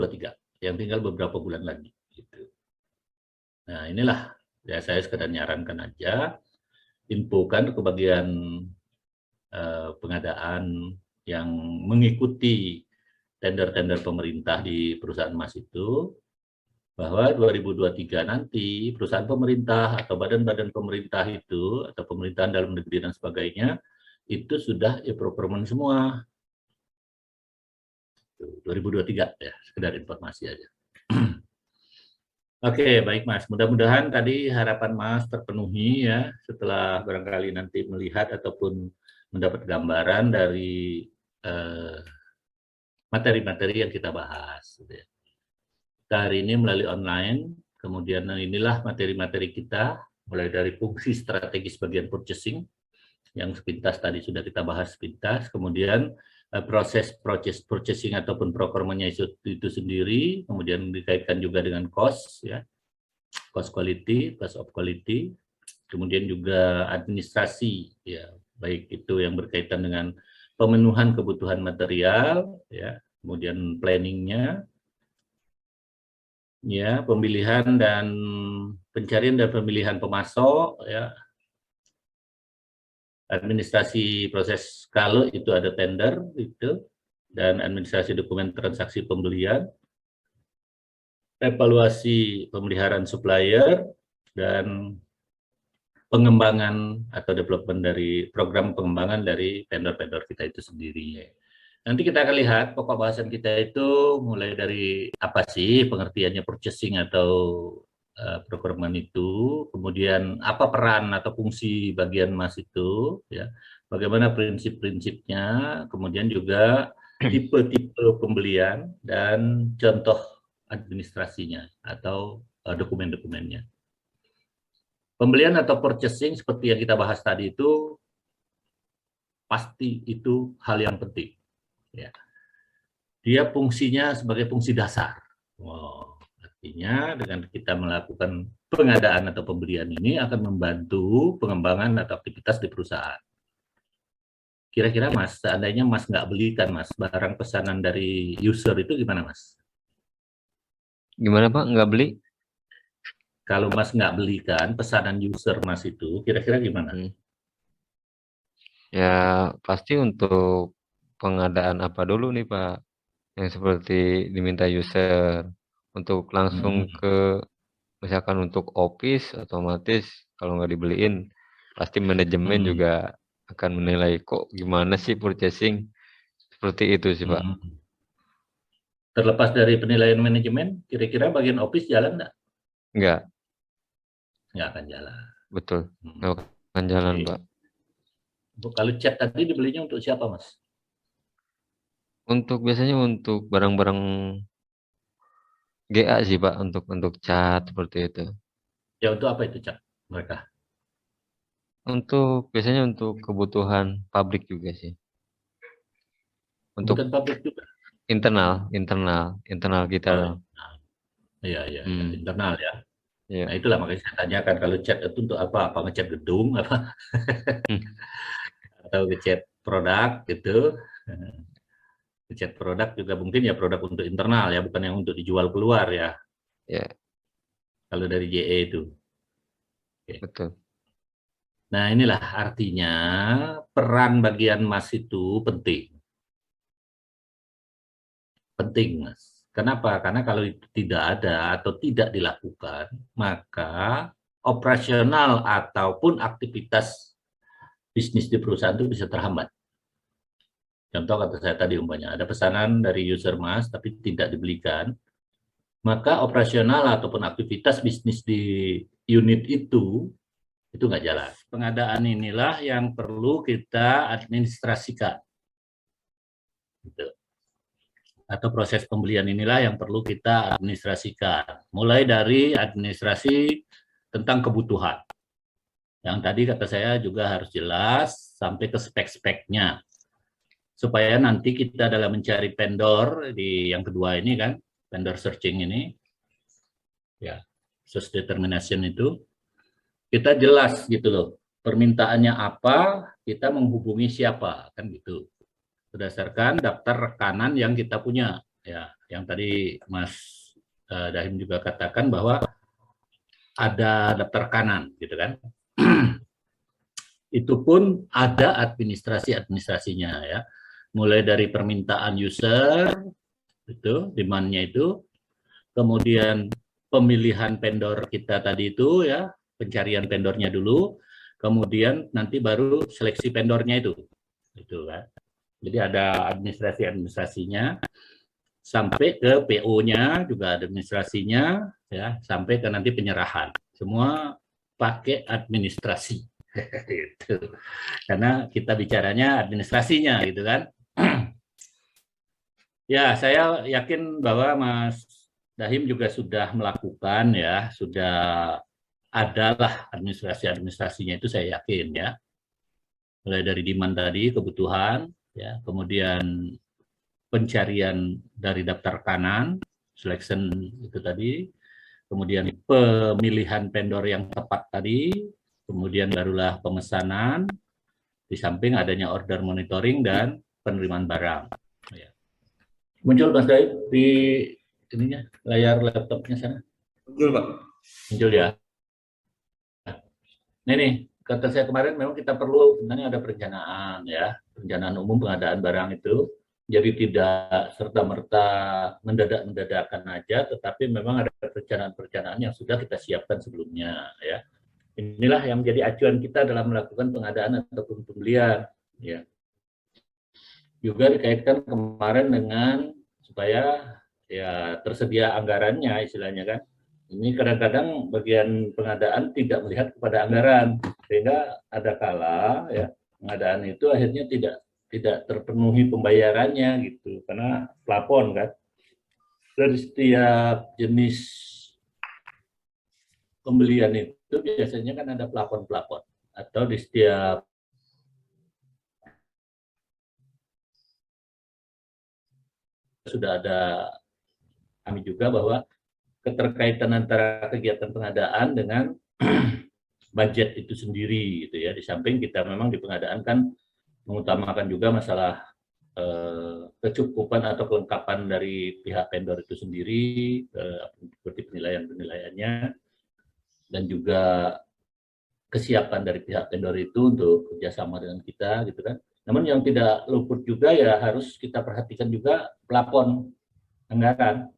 2023, yang tinggal beberapa bulan lagi. Gitu. Nah inilah, ya saya sekedar nyarankan aja, infokan ke bagian pengadaan yang mengikuti tender-tender pemerintah di perusahaan emas itu, bahwa 2023 nanti perusahaan pemerintah atau badan-badan pemerintah itu, atau pemerintahan dalam negeri dan sebagainya, itu sudah e-procurement semua. 2023 ya, sekedar informasi aja. Oke, baik Mas. Mudah-mudahan tadi harapan Mas terpenuhi ya, setelah barangkali nanti melihat ataupun mendapat gambaran dari materi-materi yang kita bahas. Kita hari ini melalui online, kemudian inilah materi-materi kita, mulai dari fungsi strategis bagian purchasing, yang sepintas tadi sudah kita bahas sepintas, kemudian proses purchasing ataupun procurement-nya itu sendiri, kemudian dikaitkan juga dengan cost, ya, cost quality, cost of quality, kemudian juga administrasi, ya, baik itu yang berkaitan dengan pemenuhan kebutuhan material, ya, kemudian planningnya, ya, pemilihan dan pencarian dan pemilihan pemasok, ya, administrasi proses kalau itu ada tender itu, dan administrasi dokumen transaksi pembelian, evaluasi pemeliharaan supplier, dan pengembangan atau development dari program pengembangan dari vendor-vendor kita itu sendiri. Nanti kita akan lihat pokok bahasan kita itu mulai dari apa sih pengertiannya purchasing atau procurement itu, kemudian apa peran atau fungsi bagian Mas itu, ya, bagaimana prinsip-prinsipnya, kemudian juga tipe-tipe pembelian dan contoh administrasinya atau dokumen-dokumennya. Pembelian atau purchasing seperti yang kita bahas tadi itu pasti itu hal yang penting. Ya. Dia fungsinya sebagai fungsi dasar. Wow. Artinya dengan kita melakukan pengadaan atau pembelian ini akan membantu pengembangan atau aktivitas di perusahaan. Kira-kira Mas, seandainya Mas nggak belikan Mas barang pesanan dari user itu gimana Mas? Gimana Pak, nggak beli? Kalau Mas nggak belikan pesanan user Mas itu, kira-kira gimana? Ya pasti untuk pengadaan apa dulu nih Pak, yang seperti diminta user untuk langsung ke, misalkan untuk office, otomatis kalau nggak dibeliin pasti manajemen juga akan menilai kok gimana sih purchasing, seperti itu sih Pak. Terlepas dari penilaian manajemen, kira-kira bagian office jalan nggak? Nggak. Nggak akan jalan. Betul, nggak akan jalan Pak. Kalau chat tadi dibelinya untuk siapa Mas? Untuk biasanya untuk barang-barang GA sih Pak, untuk cat seperti itu. Ya untuk apa itu chat mereka? Untuk biasanya untuk kebutuhan pabrik juga sih. Untuk Kebutuhan pabrik juga. internal kita. Iya, internal ya. Iya. Nah itulah makanya saya tanyakan kalau chat itu untuk apa? Apa ngecat gedung apa? Atau ngecat produk gitu? Ngecat produk juga mungkin ya produk untuk internal ya, bukan yang untuk dijual keluar ya. Ya. Kalau dari JE itu. Betul. Nah inilah artinya peran bagian Mas itu penting. Penting Mas. Kenapa? Karena kalau itu tidak ada atau tidak dilakukan, maka operasional ataupun aktivitas bisnis di perusahaan itu bisa terhambat. Contoh kata saya tadi umpamanya, ada pesanan dari user Mas tapi tidak dibelikan, maka operasional ataupun aktivitas bisnis di unit itu nggak jalan. Pengadaan inilah yang perlu kita administrasikan. Gitu. Atau proses pembelian inilah yang perlu kita administrasikan. Mulai dari administrasi tentang kebutuhan. Yang tadi kata saya juga harus jelas sampai ke spek-speknya. Supaya nanti kita dalam mencari vendor di yang kedua ini kan, vendor searching ini, ya, search determination itu, kita jelas gitu loh. Permintaannya apa, kita menghubungi siapa, kan gitu. Berdasarkan daftar rekanan yang kita punya. ya, yang tadi Mas Dahim juga katakan bahwa ada daftar kanan, gitu kan? Itu pun ada administrasinya ya, mulai dari permintaan user itu, demand-nya itu, kemudian pemilihan vendor kita tadi itu ya, pencarian vendornya dulu, kemudian nanti baru seleksi vendornya itu kan. Jadi ada administrasinya, sampai ke PO-nya juga administrasinya, ya, sampai ke nanti penyerahan. Semua pakai administrasi. Itu. Karena kita bicaranya administrasinya, gitu kan. Ya, saya yakin bahwa Mas Dahim juga sudah melakukan ya, sudah adalah administrasinya itu, saya yakin ya. Mulai dari demand tadi, kebutuhan, ya, kemudian pencarian dari daftar kanan, selection itu tadi, kemudian pemilihan vendor yang tepat tadi, kemudian barulah pemesanan, di samping adanya order monitoring dan penerimaan barang. Ya. Muncul Mas Daib di ininya, layar laptopnya sana? Muncul, Pak. Muncul ya. Nah, ini kata saya kemarin, memang kita perlu sebenarnya ada perencanaan ya, perencanaan umum pengadaan barang itu. Jadi tidak serta-merta mendadak-mendadakan aja, tetapi memang ada perencanaan-perencanaan yang sudah kita siapkan sebelumnya ya. Inilah yang menjadi acuan kita dalam melakukan pengadaan ataupun pembelian ya. Juga dikaitkan kemarin dengan supaya ya tersedia anggarannya, istilahnya kan. Ini kadang-kadang bagian pengadaan tidak melihat kepada anggaran, sehingga ada kala ya pengadaan itu akhirnya tidak terpenuhi pembayarannya gitu, karena plafon kan. Dari setiap jenis pembelian itu biasanya kan ada plafon-plafon, atau di setiap sudah ada kami juga bahwa keterkaitan antara kegiatan pengadaan dengan budget itu sendiri gitu ya. Di samping kita memang di pengadaan kan mengutamakan juga masalah kecukupan atau kelengkapan dari pihak vendor itu sendiri, seperti penilaiannya, dan juga kesiapan dari pihak vendor itu untuk kerjasama dengan kita gitu kan. Namun yang tidak luput juga ya harus kita perhatikan juga plafon anggaran